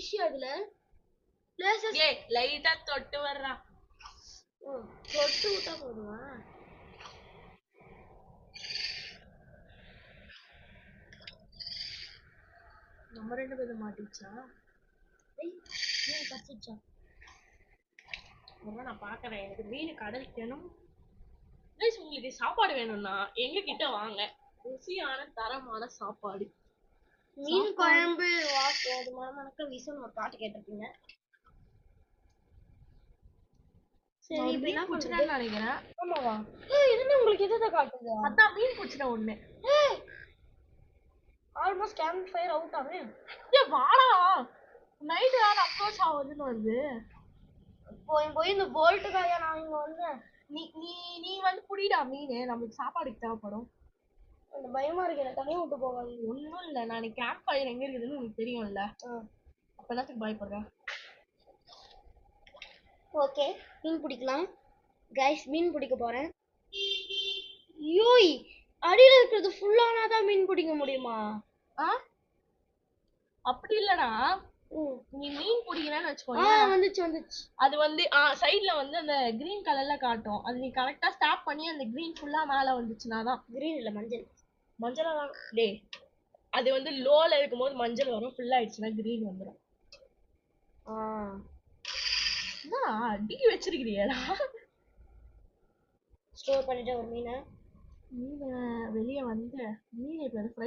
Fish அதுல laces ஏய் லைட்டா தொட்டு வர்றா. தொட்டு விட்டா போதுமா? நம்ம 2 பேரும் மாட்டிச்சா? மீன் கச்சிச்சா? நான் பாக்குறேன். எனக்கு மீன் கடலுக்கு வேணும். உங்களுக்கு சாப்பாடு வேணும்னா எங்க கிட்ட வாங்க. ருசியான தரமான சாப்பாடு. மீன் குழம்பு அது மனக்க வீசுன்னு ஒரு பாட்டு கேட்டிருப்பீங்க. சரி இப்ப என்ன பண்றேன்னு நினைக்கிறேன். ஆமாவா? இதுன்னு உங்களுக்கு எதுதான் காட்டுது? அதான் மீன் பிடிச்சிட்ட ஒண்ணு. ஆல்மோஸ்ட் கேம்ப் ஃபயர் அவுட் ஆமே. வாடா நைட் யார் அப்ரோச் ஆகுதுன்னு வருது. போய் இந்த போல்ட்டுக்காக நான் இங்க வந்தேன். நீ வந்து புடிடா மீன், நமக்கு சாப்பாடுக்கு தேவைப்படும். அந்த பயமா இருக்கு, எனக்கு தனியா விட்டு போகாது. ஒன்றும் இல்லை, நான் கேம்ப் ஃபயர் எங்க இருக்குதுன்னு உனக்கு தெரியும்ல, அப்ப எல்லாத்துக்கு பயப்படுறேன். ஓகே மீன் பிடிக்கலாம் கைஸ், மீன் பிடிக்க போறேன். யோய் அடியில இருக்கிறது ஃபுல்லானாதான் மீன் பிடிக்க முடியுமா? அப்படி இல்லடா, நீ மீன் பிடிக்கிறேன்னு வச்சுக்கோங்க. வந்துச்சு. அது வந்து சைடுல வந்து அந்த கிரீன் கலர்ல காட்டும். அது நீ கரெக்டா ஸ்டாப் பண்ணி அந்த கிரீன் ஃபுல்லா மேல வந்துச்சுனாதான். கிரீன் இல்ல மஞ்சள். மஞ்சளா டே, அது வந்து லோல இருக்கும்போது மஞ்சள் வரும், ஃபுல்லா ஆயிடுச்சுன்னா கிரீன் வந்துடும். அடிக்கி வச்சிருக்கிறியடா. ஸ்டோர் பண்ணிட்டு ஒரு மீனை வெளியே வந்து மீனை